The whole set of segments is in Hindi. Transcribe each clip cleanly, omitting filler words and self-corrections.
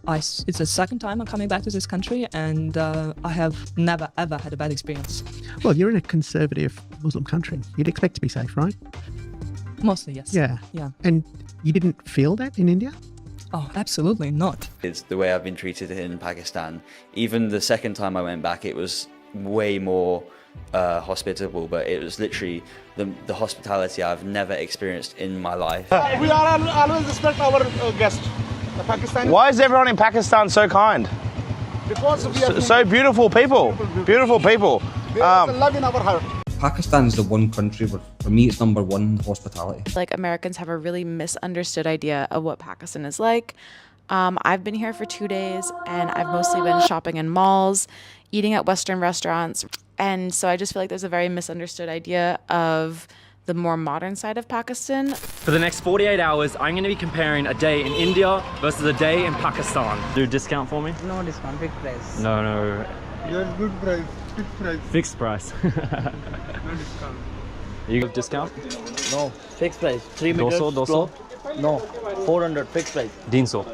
It's the second time I'm coming back to this country, and I have never ever had a bad experience. Well, you're in a conservative Muslim country. You'd expect to be safe, right? Mostly, yes. Yeah. Yeah. And you didn't feel that in India? Oh, absolutely not. It's the way I've been treated in Pakistan. Even the second time I went back, it was way more hospitable, but it was literally the hospitality I've never experienced in my life. We are always respect our guests. The Pakistani. Why is everyone in Pakistan so kind? Because we are So beautiful people. Beautiful people. They have the love in our heart. Pakistan's the one country where, for me, it's number one in hospitality. Like, Americans have a really misunderstood idea of what Pakistan is like. I've been here for 2 days, and I've mostly been shopping in malls, eating at Western restaurants. And so I just feel like there's a very misunderstood idea of the more modern side of Pakistan. For the next 48 hours, I'm going to be comparing a day in India versus a day in Pakistan. Do a discount for me? No discount, big price. No. You're good price, fixed price. Fixed price. No discount. You have discount? No, fixed price. 3 meters. 200. floor. No, 400 fixed price. 300.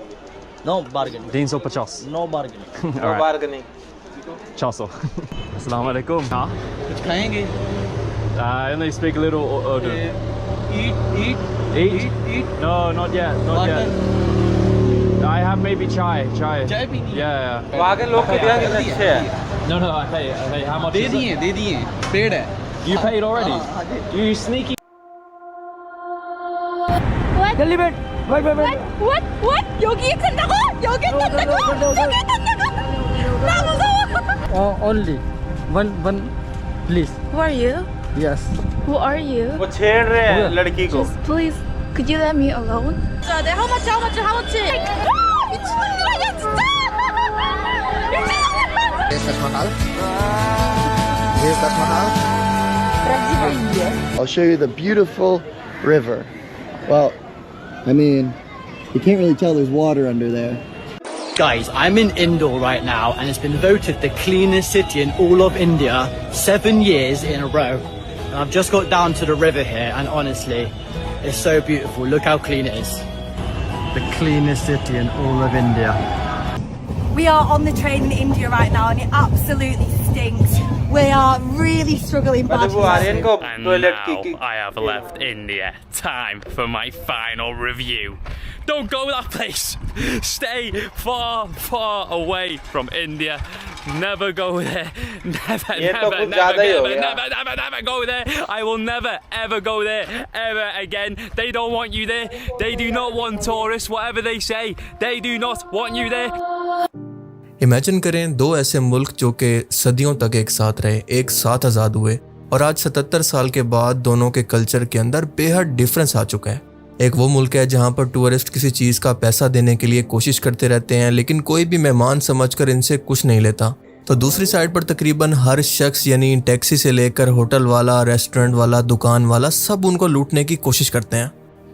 No bargaining. 350. No bargaining. No bargaining. 400. Assalamu alaikum. Huh? कुछ खाएंगे? I only speak a little Urdu. Eat? No, not yet. Not yet. I have maybe chai. चाय भी नहीं? Yeah. वागन लोग कितना अच्छे हैं? No, I pay. How much is it? दे दिए. Paid है. You paid already? You sneaky. What? What? 여기 탄다고? 나 무서워. Only one please. Who are you? Yes. Who are you? वो छेड़ रहे हैं लड़की को. Just please, could you let me alone? 네, how much? 미친놈들 아니야, 진짜! Here's Taj Mahal. Here's Taj Mahal. I'll show you the beautiful river. Well, I mean, you can't really tell there's water under there. Guys, I'm in Indore right now, and it's been voted the cleanest city in all of India 7 years in a row. And I've just got down to the river here, and honestly, it's so beautiful. Look how clean it is. The cleanest city in all of India. We are on the train in India right now, and it absolutely stinks. We are really struggling badly. And now I have left India. Time for my final review. Don't go that place. Stay far, far away from India. Never go there. Never go there. I will never, ever go there ever again. They don't want you there. They do not want tourists. Whatever they say, they do not want you there. Imagine करें दो ऐसे मुल्क जो कि सदियों तक एक साथ रहे, एक साथ आज़ाद हुए, और आज 77 साल के बाद दोनों के कल्चर के अंदर बेहद डिफरेंस आ चुका है। एक वो मुल्क है जहाँ पर टूरिस्ट किसी चीज़ का पैसा देने के लिए कोशिश करते रहते हैं, लेकिन कोई भी मेहमान समझकर इनसे कुछ नहीं लेता। तो दूसरी साइड पर तकरीबन हर शख्स, यानी टैक्सी से लेकर होटल वाला, रेस्टोरेंट वाला, दुकान वाला, सब उनको लूटने की कोशिश करते हैं।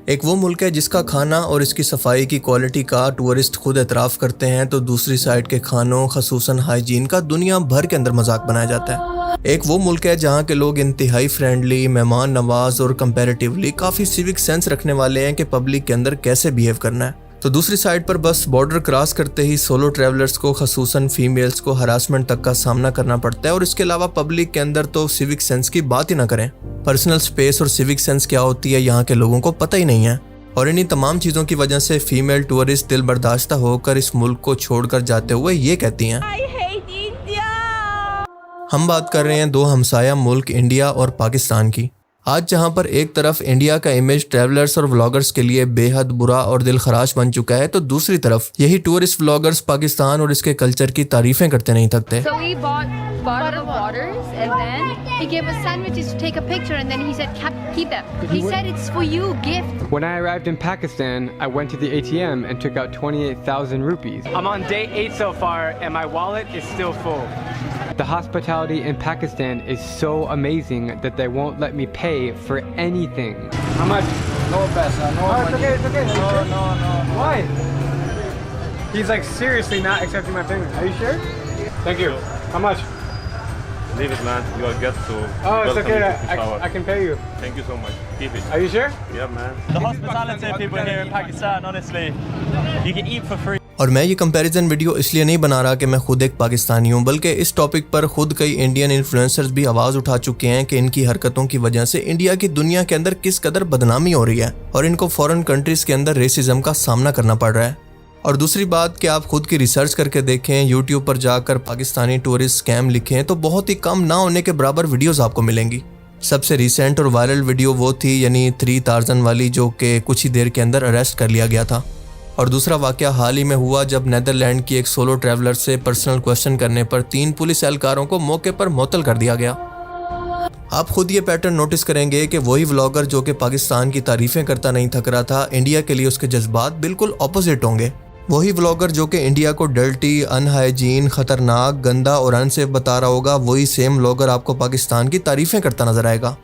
एक वो मुल्क है जिसका खाना और इसकी सफाई की क्वालिटी का टूरिस्ट खुद एतराफ़ करते हैं, तो दूसरी साइड के खानों, खसूसन हाइजीन का दुनिया भर के अंदर मजाक बनाया जाता है। एक वो मुल्क है जहाँ के लोग इंतहाई फ्रेंडली, मेहमान नवाज और कंपैरेटिवली काफ़ी सिविक सेंस रखने वाले हैं कि पब्लिक के अंदर कैसे बिहेव करना है। तो दूसरी साइड पर बस बॉर्डर क्रॉस करते ही सोलो ट्रैवलर्स को, खसूसन फीमेल्स को हरासमेंट तक का सामना करना पड़ता है, और इसके अलावा पब्लिक के अंदर तो सिविक सेंस की बात ही ना करें। पर्सनल स्पेस और सिविक सेंस क्या होती है यहाँ के लोगों को पता ही नहीं है, और इन्हीं तमाम चीज़ों की वजह से फीमेल टूरिस्ट दिल बर्दाश्ता होकर इस मुल्क को छोड़कर जाते हुए ये कहती हैं, हम बात कर रहे हैं दो हमसाया मुल्क इंडिया और पाकिस्तान की। आज जहां पर एक तरफ इंडिया का इमेज ट्रैवलर्स और व्लॉगर्स के लिए बेहद बुरा और दिल खराश बन चुका है, तो दूसरी तरफ यही टूरिस्ट व्लॉगर्स पाकिस्तान और इसके कल्चर की तारीफें करते नहीं थकते। So we bought the waters, and then he gave us sandwiches to take a picture, and then he said, keep them. He said it's for you, gift. When I arrived in Pakistan, I went to the ATM and took out 28,000 rupees. I'm on day 8 so far, and my wallet is still full. The hospitality in Pakistan is so amazing that they won't let me pay for anything. How much? No paisa, no money. It's okay. No. Why? He's like seriously not accepting my payment. Are you sure? Thank you. How much? Leave it, man. You are guest, so oh, it's okay. I can pay you. Thank you so much. Keep it. Are you sure? Yeah, man. The hospitality people here in Pakistan, honestly, you can eat for free. और मैं ये कंपैरिजन वीडियो इसलिए नहीं बना रहा कि मैं खुद एक पाकिस्तानी हूँ, बल्कि इस टॉपिक पर खुद कई इंडियन इन्फ्लुएंसर्स भी आवाज़ उठा चुके हैं कि इनकी हरकतों की वजह से इंडिया की दुनिया के अंदर किस कदर बदनामी हो रही है और इनको फॉरेन कंट्रीज़ के अंदर रेसिज्म का सामना करना पड़ रहा है। और दूसरी बात कि आप खुद की रिसर्च करके देखें, यूट्यूब पर जाकर पाकिस्तानी टूरिस्ट स्कैम लिखें तो बहुत ही कम ना होने के बराबर वीडियोज़ आपको मिलेंगी। सबसे रिसेंट और वायरल वीडियो वो थी यानी 3 टार्ज़न वाली, जो कि कुछ ही देर के अंदर अरेस्ट कर लिया गया था। और दूसरा वाक़या हाल ही में हुआ जब नेदरलैंड की एक सोलो ट्रैवलर से पर्सनल क्वेश्चन करने पर 3 पुलिस एहलकारों को मौके पर मुअत्तल कर दिया गया। आप खुद ये पैटर्न नोटिस करेंगे कि वही व्लॉगर जो कि पाकिस्तान की तारीफ़ें करता नहीं थक रहा था, इंडिया के लिए उसके जज्बात बिल्कुल ऑपोजिट होंगे। वही व्लॉगर जो कि इंडिया को डर्टी, अनहाइजीन, ख़तरनाक, गंदा और अनसेफ बता रहा होगा, वही सेम व्लॉगर आपको पाकिस्तान की तारीफ़ें करता नजर आएगा।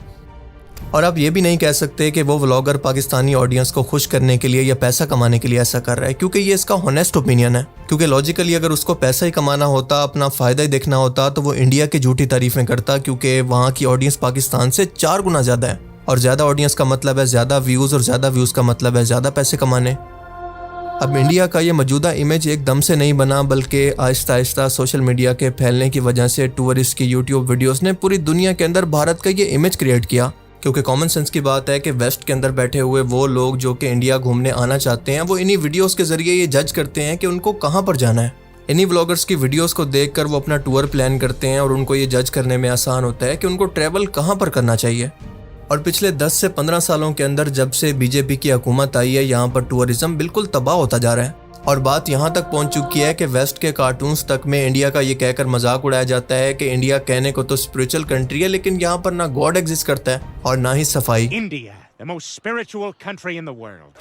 और आप ये भी नहीं कह सकते कि वो व्लॉगर पाकिस्तानी ऑडियंस को खुश करने के लिए या पैसा कमाने के लिए ऐसा कर रहा है, क्योंकि ये इसका हॉनेस्ट ओपिनियन है। क्योंकि लॉजिकली अगर उसको पैसा ही कमाना होता, अपना फ़ायदा ही देखना होता, तो वो इंडिया की झूठी तारीफ़ें करता, क्योंकि वहाँ की ऑडियंस पाकिस्तान से 4 गुना ज़्यादा है। और ज़्यादा ऑडियंस का मतलब है ज़्यादा व्यूज़, और ज़्यादा व्यूज़ का मतलब है ज़्यादा पैसे कमाने। अब इंडिया का ये मौजूदा इमेज एकदम से नहीं बना, बल्कि आहिस्ता आहिस्ता सोशल मीडिया के फैलने की वजह से टूरिस्ट की यूट्यूब वीडियोस ने पूरी दुनिया के अंदर भारत का ये इमेज क्रिएट किया। क्योंकि कॉमन सेंस की बात है कि वेस्ट के अंदर बैठे हुए वो लोग जो कि इंडिया घूमने आना चाहते हैं, वो इन्हीं वीडियोस के ज़रिए ये जज करते हैं कि उनको कहाँ पर जाना है। इन्हीं व्लॉगर्स की वीडियोस को देखकर वो अपना टूर प्लान करते हैं और उनको ये जज करने में आसान होता है कि उनको ट्रैवल कहाँ पर करना चाहिए। और पिछले 10 से 15 सालों के अंदर जब से बीजेपी की हुकूमत आई है, यहाँ पर टूरिज्म बिल्कुल तबाह होता जा रहा है। और बात यहाँ तक पहुँच चुकी है कि वेस्ट के कार्टून्स तक में इंडिया का ये कहकर मजाक उड़ाया जाता है कि इंडिया कहने को तो स्पिरिचुअल कंट्री है, लेकिन यहाँ पर ना गॉड एग्जिस्ट करता है और ना ही सफाई। India, the most spiritual country in the world.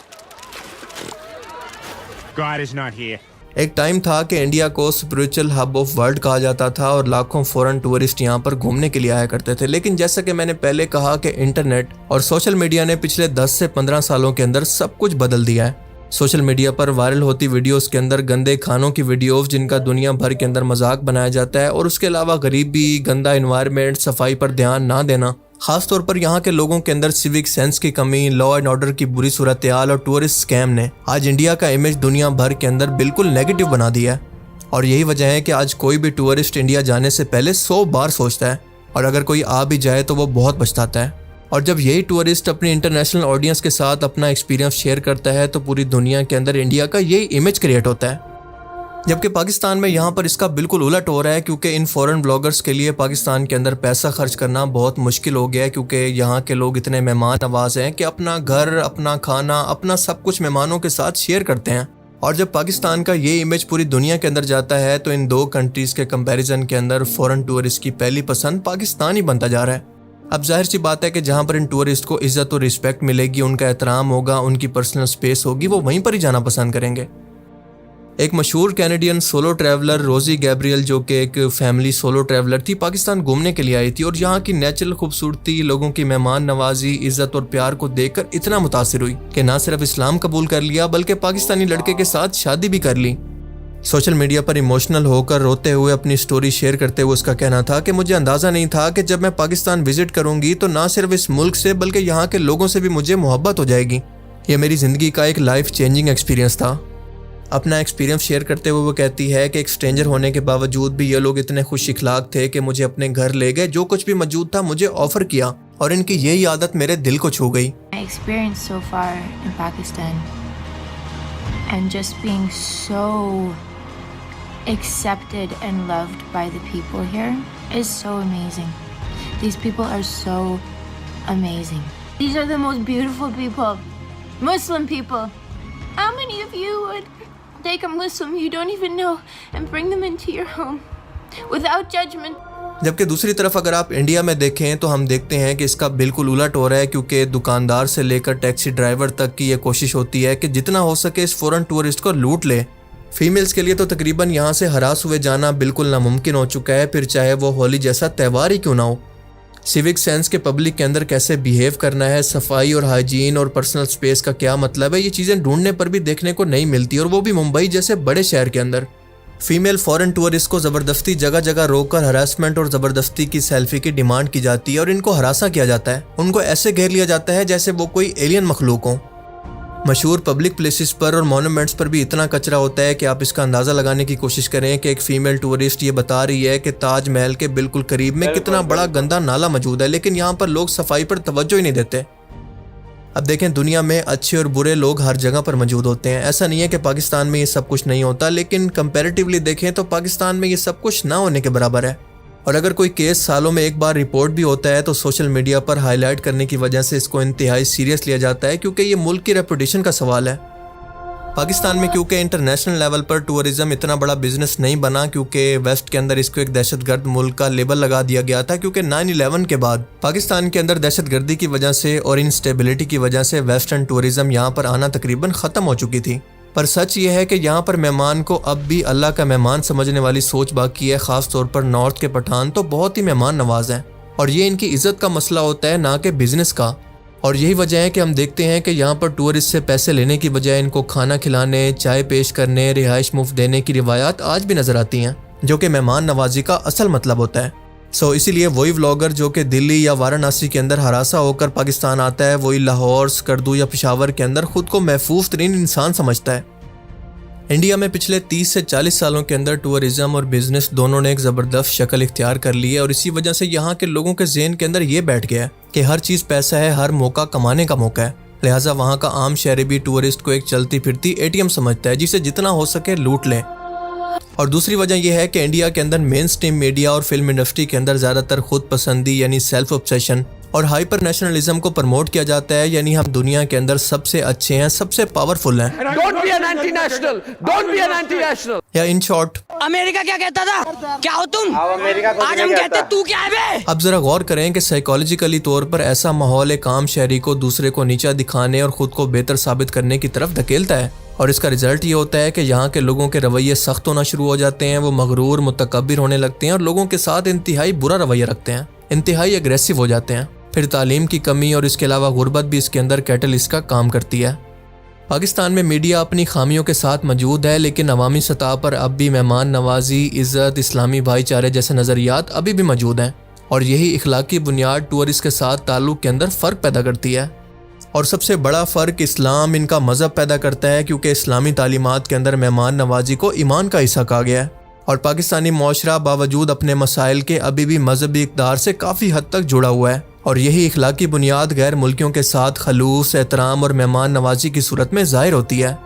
God is not here. एक टाइम था कि इंडिया को स्पिरिचुअल हब ऑफ वर्ल्ड कहा जाता था और लाखों फॉरेन टूरिस्ट यहाँ पर घूमने के लिए आया करते थे। लेकिन जैसा कि मैंने पहले कहा कि इंटरनेट और सोशल मीडिया ने पिछले 10 से 15 सालों के अंदर सब कुछ बदल दिया है। सोशल मीडिया पर वायरल होती वीडियोस के अंदर गंदे खानों की वीडियोस जिनका दुनिया भर के अंदर मजाक बनाया जाता है, और उसके अलावा गरीबी, गंदा एनवायरनमेंट, सफाई पर ध्यान ना देना, खासतौर पर यहाँ के लोगों के अंदर सिविक सेंस की कमी, लॉ एंड ऑर्डर की बुरी सूरत हाल और टूरिस्ट स्कैम ने आज इंडिया का इमेज दुनिया भर के अंदर बिल्कुल नेगेटिव बना दिया है। और यही वजह है कि आज कोई भी टूरिस्ट इंडिया जाने से पहले 100 बार सोचता है, और अगर कोई आ भी जाए तो वो बहुत पछताता है। और जब यही टूरिस्ट अपनी इंटरनेशनल ऑडियंस के साथ अपना एक्सपीरियंस शेयर करता है तो पूरी दुनिया के अंदर इंडिया का यही इमेज क्रिएट होता है। जबकि पाकिस्तान में यहाँ पर इसका बिल्कुल उलट हो रहा है, क्योंकि इन फॉरेन ब्लॉगर्स के लिए पाकिस्तान के अंदर पैसा खर्च करना बहुत मुश्किल हो गया है, क्योंकि यहाँ के लोग इतने मेहमान नवाज हैं कि अपना घर, अपना खाना, अपना सब कुछ मेहमानों के साथ शेयर करते हैं। और जब पाकिस्तान का ये इमेज पूरी दुनिया के अंदर जाता है तो इन 2 कंट्रीज़ के कंपैरिजन के अंदर फॉरेन टूरिस्ट की पहली पसंद पाकिस्तान ही बनता जा रहा है। अब जाहिर सी बात है कि जहाँ पर इन टूरिस्ट को इज्जत और रिस्पेक्ट मिलेगी, उनका एहतराम होगा, उनकी पर्सनल स्पेस होगी, वो वहीं पर ही जाना पसंद करेंगे। एक मशहूर कैनेडियन सोलो ट्रैवलर रोजी गैब्रियल, जो कि एक फैमिली सोलो ट्रैवलर थी, पाकिस्तान घूमने के लिए आई थी और यहाँ की नेचुरल खूबसूरती, लोगों की मेहमान नवाजी, इज्जत और प्यार को देखकर इतना मुतासिर हुई कि ना सिर्फ इस्लाम कबूल कर लिया बल्कि पाकिस्तानी लड़के के साथ शादी भी कर ली। सोशल मीडिया पर इमोशनल होकर रोते हुए अपनी स्टोरी शेयर करते हुए उसका कहना था कि मुझे अंदाज़ा नहीं था कि जब मैं पाकिस्तान विजिट करूंगी तो ना सिर्फ इस मुल्क से बल्कि यहाँ के लोगों से भी मुझे मोहब्बत हो जाएगी। यह मेरी ज़िंदगी का एक लाइफ चेंजिंग एक्सपीरियंस था। अपना एक्सपीरियंस शेयर करते हुए वो कहती है कि एक स्ट्रेंजर होने के बावजूद भी ये लोग इतने खुश इखलाक थे कि मुझे अपने घर ले गए, जो कुछ भी मौजूद था मुझे ऑफर किया, और इनकी यही आदत मेरे दिल को छू गई। experience so far in Pakistan and just being so accepted and loved by the people here is so amazing. These people are so amazing. These are the most beautiful people. Muslim people. How many of you would take a Muslim you don't even know and bring them into your home without judgment? जबकि दूसरी तरफ अगर आप इंडिया में देखें तो हम देखते हैं कि इसका बिल्कुल उलट हो रहा है, क्योंकि दुकानदार से लेकर टैक्सी ड्राइवर तक की ये कोशिश होती है कि जितना हो सके इस फॉरेन टूरिस्ट को लूट ले। फीमेल्स के लिए तो तकरीबन यहाँ से हरास हुए जाना बिल्कुल नामुमकिन हो चुका है, फिर चाहे वो होली जैसा त्यौहार ही क्यों ना हो। सिविक सेंस के पब्लिक के अंदर कैसे बिहेव करना है, सफाई और हाइजीन और पर्सनल स्पेस का क्या मतलब है, ये चीज़ें ढूंढने पर भी देखने को नहीं मिलती, और वो भी मुंबई जैसे बड़े शहर के अंदर। फीमेल फॉरेन टूरिस्ट को ज़बरदस्ती जगह जगह रोककर हरासमेंट और ज़बरदस्ती की सेल्फी की डिमांड की जाती है और इनको हरासा किया जाता है। उनको ऐसे घेर लिया जाता है जैसे वो कोई एलियन मखलूक हो। मशहूर पब्लिक प्लेसेस पर और मॉन्यूमेंट्स पर भी इतना कचरा होता है कि आप इसका अंदाज़ा लगाने की कोशिश करें कि एक फीमेल टूरिस्ट ये बता रही है कि ताजमहल के बिल्कुल करीब में कितना बड़ा गंदा नाला मौजूद है, लेकिन यहाँ पर लोग सफाई पर तवज्जो ही नहीं देते। अब देखें, दुनिया में अच्छे और बुरे लोग हर जगह पर मौजूद होते हैं। ऐसा नहीं है कि पाकिस्तान में ये सब कुछ नहीं होता, लेकिन कंपैरेटिवली देखें तो पाकिस्तान में ये सब कुछ ना होने के बराबर है। और अगर कोई केस सालों में एक बार रिपोर्ट भी होता है तो सोशल मीडिया पर हाईलाइट करने की वजह से इसको इंतहाई सीरियस लिया जाता है, क्योंकि ये मुल्क की रेपुटेशन का सवाल है। पाकिस्तान में क्योंकि इंटरनेशनल लेवल पर टूरिज्म इतना बड़ा बिजनेस नहीं बना, क्योंकि वेस्ट के अंदर इसको एक दहशतगर्द मुल्क का लेबल लगा दिया गया था, क्योंकि 9/11 के बाद पाकिस्तान के अंदर दहशतगर्दी की वजह से और इंस्टेबिलिटी की वजह से वेस्टर्न टूरिज्म यहाँ पर आना तकरीबन ख़त्म हो चुकी थी। पर सच ये है कि यहाँ पर मेहमान को अब भी अल्लाह का मेहमान समझने वाली सोच बाकी है। ख़ास तौर पर नॉर्थ के पठान तो बहुत ही मेहमान नवाज हैं और ये इनकी इज्जत का मसला होता है, ना कि बिजनेस का। और यही वजह है कि हम देखते हैं कि यहाँ पर टूरिस्ट से पैसे लेने की बजाय इनको खाना खिलाने, चाय पेश करने, रिहाइश मुफ्त देने की रिवायात आज भी नजर आती हैं, जो कि मेहमान नवाजी का असल मतलब होता है। इसीलिए वही व्लॉगर जो कि दिल्ली या वाराणसी के अंदर हरासा होकर पाकिस्तान आता है, वही लाहौर, स्कर्दू या पेशावर के अंदर खुद को महफूज तरीन इंसान समझता है। इंडिया में पिछले 30 से 40 सालों के अंदर टूरिज्म और बिजनेस दोनों ने एक ज़बरदस्त शक्ल इख्तियार कर ली है और इसी वजह से यहाँ के लोगों के ज़हन के अंदर ये बैठ गया है कि हर चीज़ पैसा है, हर मौका कमाने का मौका है। लिहाजा वहाँ का आम शहरी भी टूरिस्ट को एक चलती फिरती ATM समझता है, जिसे जितना हो सके लूट लें। और दूसरी वजह यह है कि इंडिया के अंदर मेन स्ट्रीम मीडिया और फिल्म इंडस्ट्री के अंदर ज़्यादातर खुद पसंदी यानी सेल्फ ऑब्सेशन और हाइपर नेशनलिज्म को प्रमोट किया जाता है, यानी हम दुनिया के अंदर सबसे अच्छे हैं, सबसे पावरफुल हैं। Don't be an anti-national. Don't be an anti-national. या इन शॉर्ट, अमेरिका क्या कहता था? क्या हो तुम? आज हम कहते तू क्या है बे? अब जरा गौर करें कि साइकोलॉजिकली तौर पर ऐसा माहौल एक आम शहरी को दूसरे को नीचा दिखाने और खुद को बेहतर साबित करने की तरफ धकेलता है। और इसका रिजल्ट ये होता है कि यहाँ के लोगों के रवैये सख्त होना शुरू हो जाते हैं, वो मगरूर, मुतकब्बिर होने लगते हैं और लोगों के साथ इंतहाई बुरा रवैया रखते हैं, इंतहाई एग्रेसिव हो जाते हैं। फिर तालीम की कमी और इसके अलावा गुर्बत भी इसके अंदर कैटलिस्ट का काम करती है। पाकिस्तान में मीडिया अपनी खामियों के साथ मौजूद है, लेकिन अवामी सतह पर अब भी मेहमान नवाजी, इज़्ज़त, इस्लामी भाईचारे जैसे नज़रियात अभी भी मौजूद हैं और यही इखलाकी बुनियाद टूरिस्ट के साथ ताल्लुक़ के अंदर फ़र्क पैदा करती है। और सबसे बड़ा फ़र्क इस्लाम, इनका मज़हब पैदा करता है, क्योंकि इस्लामी तालीमात के अंदर मेहमान नवाजी को ईमान का हिस्सा कहा गया है और पाकिस्तानी माशरा बावजूद अपने मसाइल के अभी भी मजहबी इक़्तिदार से काफ़ी हद तक जुड़ा हुआ है और यही इखलाकी बुनियाद गैर मुल्कियों के साथ खलूस, एहतराम और मेहमान नवाजी की सूरत में ज़ाहिर होती है।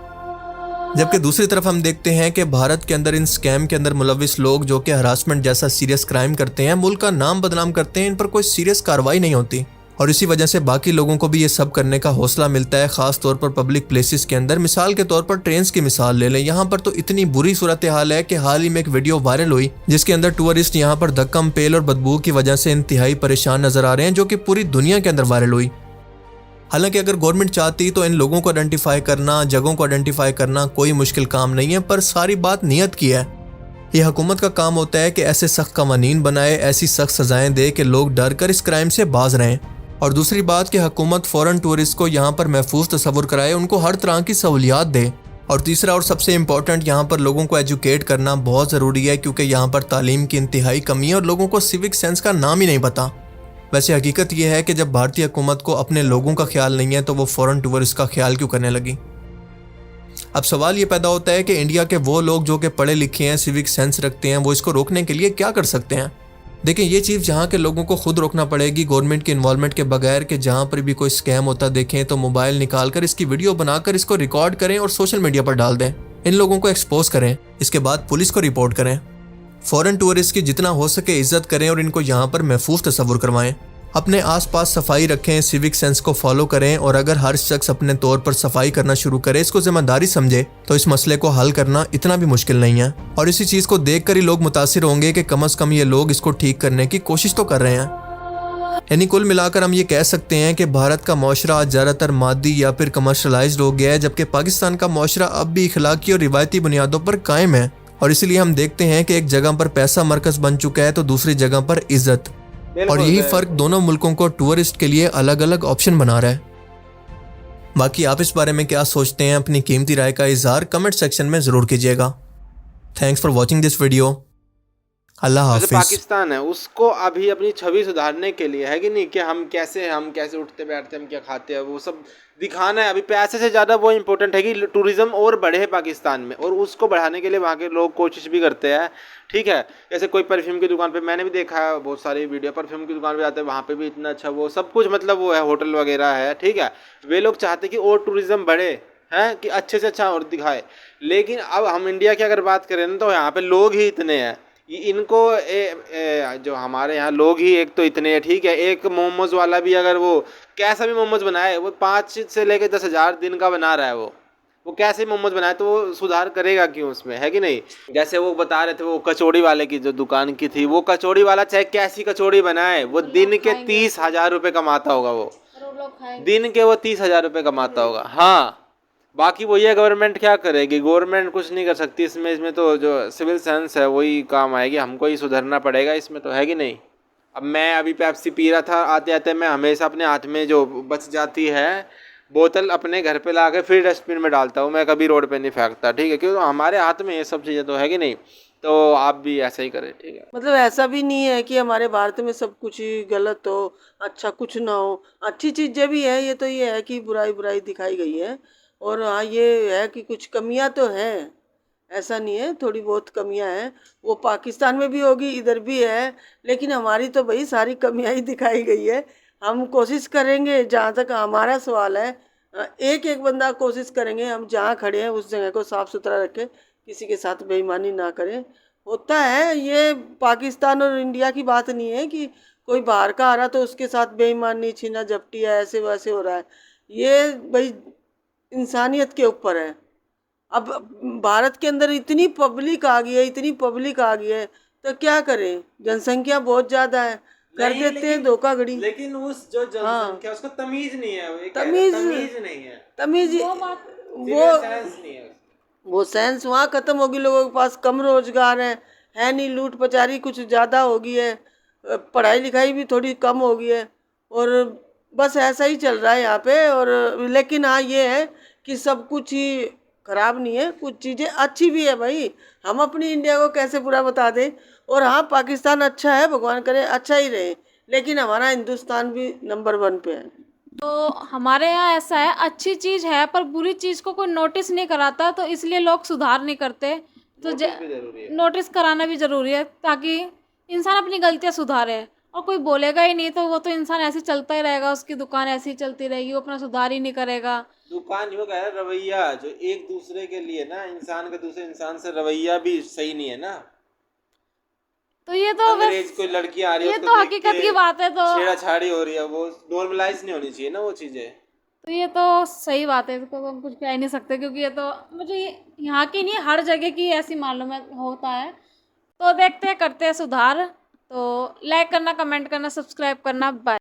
जबकि दूसरी तरफ हम देखते हैं कि भारत के अंदर इन स्कैम के अंदर मुलविस लोग जो कि हरासमेंट जैसा सीरियस क्राइम करते हैं, मुल्क का नाम बदनाम करते हैं, इन पर कोई सीरियस कार्रवाई नहीं होती और इसी वजह से बाकी लोगों को भी ये सब करने का हौसला मिलता है, ख़ास तौर पर पब्लिक प्लेसेस के अंदर। मिसाल के तौर पर ट्रेन्स की मिसाल ले लें, यहाँ पर तो इतनी बुरी सूरत हाल है कि हाल ही में एक वीडियो वायरल हुई जिसके अंदर टूरिस्ट यहाँ पर धक्कम पेल और बदबू की वजह से इंतहाई परेशान नजर आ रहे हैं, जो कि पूरी दुनिया के अंदर वायरल हुई। हालांकि अगर गवर्नमेंट चाहती तो इन लोगों को आइडेंटिफाई करना, जगहों को आइडेंटिफाई करना कोई मुश्किल काम नहीं है, पर सारी बात नीयत की है। ये हुकूमत का काम होता है कि ऐसे सख्त कवानीन बनाए, ऐसी सख्त सजाएं दे कि लोग डर कर इस क्राइम से बाज रहें। और दूसरी बात कि हुकूमत फ़ौरन टूरिस्ट को यहाँ पर महफूज तस्वुर कराए, उनको हर तरह की सहूलियात दे। और तीसरा और सबसे इम्पॉर्टेंट, यहाँ पर लोगों को एजुकेट करना बहुत ज़रूरी है, क्योंकि यहाँ पर तालीम की इंतहाई कमी है और लोगों को सिविक सेंस का नाम ही नहीं पता। वैसे हकीकत यह है कि जब भारतीय हुकूमत को अपने लोगों का ख्याल नहीं है तो वो फ़ौरन टूरिस्ट का ख्याल क्यों करने लगी। अब सवाल ये पैदा होता है कि इंडिया के वो लोग जो कि पढ़े लिखे हैं, सिविक सेंस रखते हैं, वो इसको रोकने के लिए क्या कर सकते हैं। देखें, ये चीज़ जहाँ के लोगों को खुद रोकना पड़ेगी, गवर्नमेंट के इन्वॉल्वमेंट के बगैर, कि जहाँ पर भी कोई स्कैम होता देखें तो मोबाइल निकाल कर इसकी वीडियो बनाकर इसको रिकॉर्ड करें और सोशल मीडिया पर डाल दें, इन लोगों को एक्सपोज करें, इसके बाद पुलिस को रिपोर्ट करें। फॉरेन टूरिस्ट की जितना हो सके इज्जत करें और इनको यहाँ पर महफूज तस्वुर करवाएं। अपने आसपास सफाई रखें, सिविक सेंस को फॉलो करें और अगर हर शख्स अपने तौर पर सफाई करना शुरू करे, इसको जिम्मेदारी समझे, तो इस मसले को हल करना इतना भी मुश्किल नहीं है। और इसी चीज़ को देखकर ही लोग मुतासिर होंगे कि कम से कम ये लोग इसको ठीक करने की कोशिश तो कर रहे हैं। यानी कुल मिलाकर हम ये कह सकते हैं कि भारत का माशरा आज ज़्यादातर मादी या फिर कमर्शलाइज्ड हो गया है, जबकि पाकिस्तान का माशरा अब भी इखलाकी और रिवायती बुनियादों पर कायम है। और इसलिए हम देखते हैं कि एक जगह पर पैसा मरकज़ बन चुका है तो दूसरी जगह पर इज्जत, और यही फ़र्क दोनों मुल्कों को टूरिस्ट के लिए अलग अलग ऑप्शन बना रहा है। बाकी आप इस बारे में क्या सोचते हैं, अपनी कीमती राय का इज़हार कमेंट सेक्शन में ज़रूर कीजिएगा। Thanks for watching this video. Allah जैसे हाफिज। पाकिस्तान है, उसको अभी अपनी छवि सुधारने के लिए है कि नहीं, कि हम कैसे उठते बैठते, हम क्या खाते हैं, वो सब दिखाना है। अभी पैसे से ज़्यादा वो इम्पोर्टेंट है कि टूरिज़्म और बढ़े पाकिस्तान में, और उसको बढ़ाने के लिए वहाँ के लोग कोशिश भी करते हैं। ठीक है, जैसे कोई परफ्यूम की दुकान पे मैंने भी देखा है बहुत सारी वीडियो, परफ्यूम की दुकान पे जाते हैं, वहाँ पे भी इतना अच्छा वो सब कुछ मतलब वो है, होटल वगैरह है। ठीक है, वे लोग चाहते कि और टूरिज़्म बढ़े हैं, कि अच्छे से अच्छा और दिखाए। लेकिन अब हम इंडिया की अगर बात करें ना, तो यहाँ पे लोग ही इतने हैं, इनको जो हमारे यहाँ लोग ही एक तो इतने हैं। ठीक है, एक मोमोज वाला भी अगर वो कैसा भी मोमोज बनाए, वो 5 से लेकर 10,000 दिन का बना रहा है, वो कैसे मोमोज बनाए, तो वो सुधार करेगा क्यों उसमें, है कि नहीं। जैसे वो बता रहे थे वो कचौड़ी वाले की जो दुकान की थी, वो कचौड़ी वाला चाहे कैसी कचौड़ी बनाए, वो दिन के 30,000 रुपये कमाता होगा, वो दिन के वो 30,000 रुपये कमाता होगा। हाँ, बाकी वो ये गवर्नमेंट क्या करेगी, गवर्नमेंट कुछ नहीं कर सकती इसमें तो जो सिविल सेंस है वही काम आएगी, हमको ही सुधरना पड़ेगा इसमें तो, है कि नहीं। अब मैं अभी पेप्सी पी रहा था, आते आते मैं हमेशा अपने हाथ में जो बच जाती है बोतल अपने घर पे ला के फिर डस्टबिन में डालता हूँ, मैं कभी रोड पे नहीं फेंकता। ठीक है, क्योंकि हमारे हाथ में ये सब चीज़ें तो, है कि नहीं। तो आप भी ऐसा ही करें। ठीक है, मतलब ऐसा भी नहीं है कि हमारे भारत में सब कुछ ही गलत हो, अच्छा कुछ ना हो, अच्छी चीज़ें भी है। ये है कि बुराई दिखाई गई है, और हाँ ये है कि कुछ कमियां तो हैं, ऐसा नहीं है, थोड़ी बहुत कमियां हैं, वो पाकिस्तान में भी होगी, इधर भी है, लेकिन हमारी तो भाई सारी कमियां ही दिखाई गई है। हम कोशिश करेंगे, जहाँ तक हमारा सवाल है, एक बंदा कोशिश करेंगे, हम जहाँ खड़े हैं उस जगह को साफ़ सुथरा रखें, किसी के साथ बेईमानी ना करें। होता है, ये पाकिस्तान और इंडिया की बात नहीं है कि कोई बाहर का आ रहा तो उसके साथ बेईमानी, छीना झपटी है, ऐसे वैसे हो रहा है। ये भाई इंसानियत के ऊपर है। अब भारत के अंदर इतनी पब्लिक आ गई है, तो क्या करें, जनसंख्या बहुत ज़्यादा है, कर देते हैं धोखाधड़ी। लेकिन उस जो जनसंख्या उसको तमीज़ नहीं है, तमीज़ नहीं है, वो सेंस वहाँ ख़त्म होगी। लोगों के पास कम रोजगार है नहीं, लूट पचारी कुछ ज़्यादा हो गई है, पढ़ाई लिखाई भी थोड़ी कम हो गई है, और बस ऐसा ही चल रहा है यहाँ पे। और लेकिन हाँ ये है कि सब कुछ ही ख़राब नहीं है, कुछ चीज़ें अच्छी भी है भाई। हम अपनी इंडिया को कैसे बुरा बता दें। और हाँ, पाकिस्तान अच्छा है, भगवान करे अच्छा ही रहे, लेकिन हमारा हिंदुस्तान भी नंबर 1 पे है। तो हमारे यहाँ ऐसा है, अच्छी चीज़ है पर बुरी चीज़ को कोई नोटिस नहीं कराता, तो इसलिए लोग सुधार नहीं करते। तो नोटिस कराना भी ज़रूरी है, ताकि इंसान अपनी गलतियाँ सुधारे। और कोई बोलेगा ही नहीं तो वो तो इंसान ऐसे चलता ही रहेगा, उसकी दुकान ऐसी ही चलती रहेगी, वो अपना सुधार ही नहीं करेगा। दुकान यो कह रहा है, रवैया जो एक दूसरे के लिए ना, इंसान का दूसरे इंसान से रवैया भी सही नहीं है ना। तो ये तो अंग्रेज कोई लड़की आ रही है, ये तो हकीकत की बात है, तो छेड़ाछाड़ी हो रही है, वो नॉर्मलाइज नहीं होनी चाहिए ना वो चीज़ें। तो ये तो सही बात है, इसको तो हम कुछ कह ही नहीं सकते, क्योंकि ये तो मुझे यहाँ की नहीं, हर जगह की ऐसी मालूम होता है। तो देखते हैं, करते हैं सुधार। तो लाइक करना, कमेंट करना, सब्सक्राइब करना, बाय।